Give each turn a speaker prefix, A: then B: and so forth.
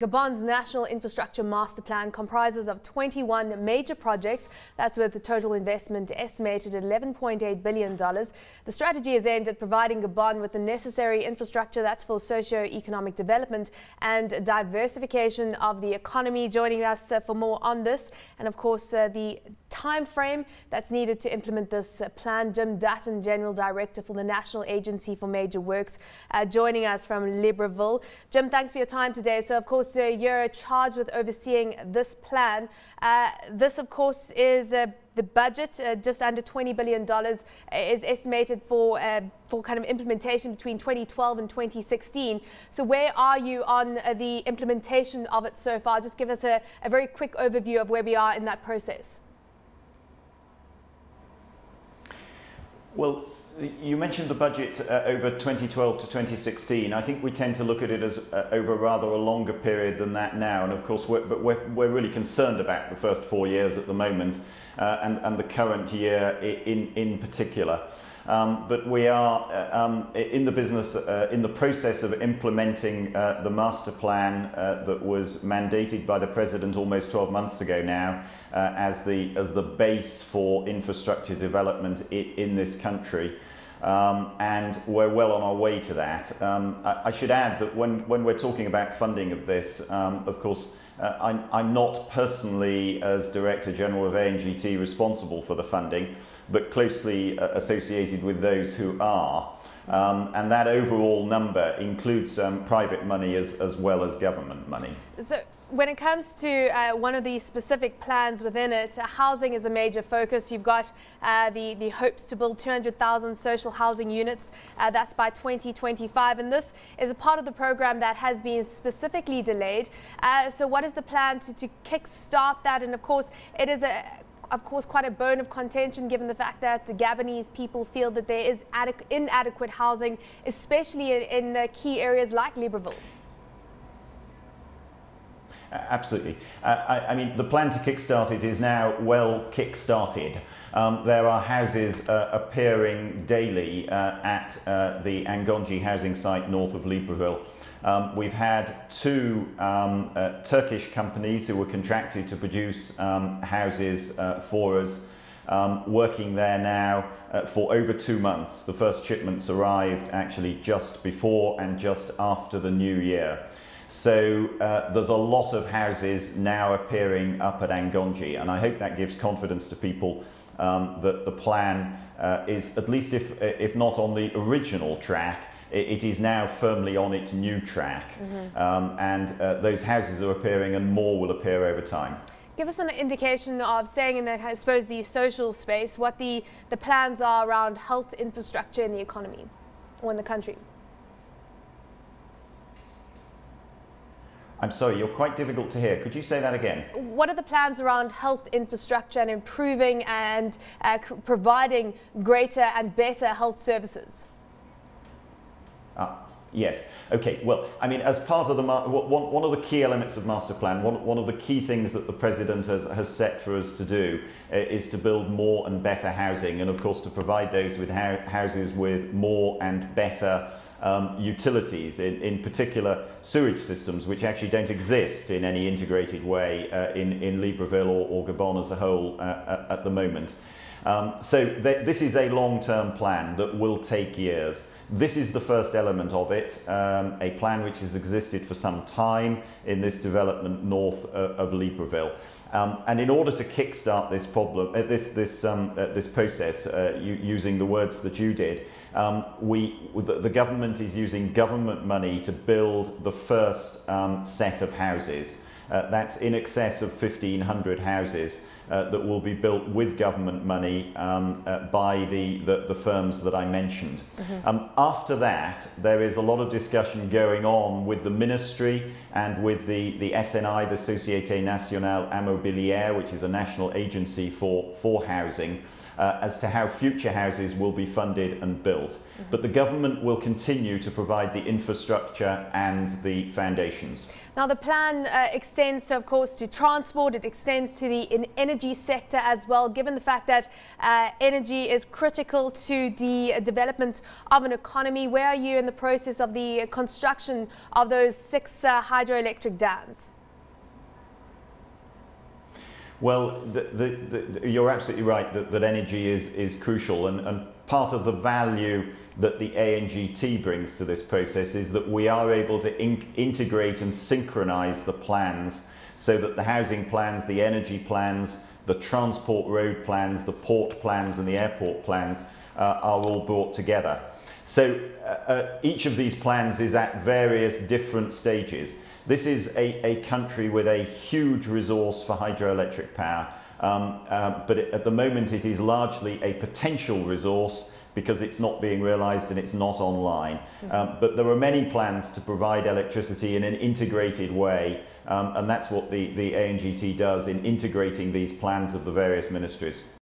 A: Gabon's National Infrastructure Master Plan comprises of 21 major projects. That's with the total investment estimated at $11.8 billion. The strategy is aimed at providing Gabon with the necessary infrastructure that's for socio-economic development and diversification of the economy. Joining us for more on this and of course the time frame that's needed to implement this plan, Jim Dutton, General Director for the National Agency for Major Works, joining us from Libreville. Jim, thanks for your time today. So of course you're charged with overseeing this plan. This of course is the budget, just under $20 billion, is estimated for kind of implementation between 2012 and 2016. So where are you on the implementation of it so far? Just give us a very quick overview of where we are in that process.
B: Well, you mentioned the budget over 2012 to 2016. I think we tend to look at it as over rather a longer period than that now. And of course, we're really concerned about the first 4 years at the moment and the current year in particular. But we are in the business, in the process of implementing the master plan that was mandated by the President almost 12 months ago now as the base for infrastructure development in this country. And we're well on our way to that. I should add that when we're talking about funding of this, of course, I'm not personally, as Director General of ANGT, responsible for the funding, but closely associated with those who are. And that overall number includes private money as well as government money. So
A: when it comes to one of the specific plans within it, housing is a major focus. You've got the hopes to build 200,000 social housing units. That's by 2025. And this is a part of the program that has been specifically delayed. So what is the plan to kickstart that? And of course, it is quite a bone of contention given the fact that the Gabonese people feel that there is inadequate housing, especially in key areas like Libreville.
B: Absolutely. I mean, the plan to kickstart it is now well kick-started. There are houses appearing daily at the Angonji housing site north of Libreville. We've had two Turkish companies who were contracted to produce houses for us working there now for over 2 months. The first shipments arrived actually just before and just after the new year. So there's a lot of houses now appearing up at Angonji, and I hope that gives confidence to people that the plan is, at least if not on the original track, it is now firmly on its new track. And those houses are appearing and more will appear over time.
A: Give us an indication of, staying in the, I suppose, the social space, what the plans are around health infrastructure in the economy or in the country.
B: I'm sorry, you're quite difficult to hear. Could you say that again?
A: What are the plans around health infrastructure and improving and providing greater and better health services?
B: Yes. Okay. Well, I mean, as part of the one of the key elements of master plan, one of the key things that the President has set for us to do is to build more and better housing, and of course to provide those with houses with more and better utilities, in particular sewage systems, which actually don't exist in any integrated way in Libreville or Gabon as a whole at the moment. So this is a long-term plan that will take years. This is the first element of it, a plan which has existed for some time in this development north of Libreville. And in order to kickstart this problem, this process, using the words that you did, the government is using government money to build the first set of houses. That's in excess of 1,500 houses that will be built with government money by the firms that I mentioned. After that, there is a lot of discussion going on with the ministry and with the SNI, the Société Nationale Immobilière, which is a national agency for housing, as to how future houses will be funded and built. But the government will continue to provide the infrastructure and the foundations.
A: Now, the plan extends to, of course, to transport. It extends to the energy sector as well, given the fact that energy is critical to the development of an economy. Where are you in the process of the construction of those 6 hydroelectric dams?
B: Well, you're absolutely right that energy is crucial, and part of the value that the ANGT brings to this process is that we are able to integrate and synchronize the plans so that the housing plans, the energy plans, the transport road plans, the port plans and the airport plans are all brought together. So each of these plans is at various different stages. This is a country with a huge resource for hydroelectric power, but at the moment it is largely a potential resource because it's not being realised and it's not online. But there are many plans to provide electricity in an integrated way, and that's what the ANGT does in integrating these plans of the various ministries.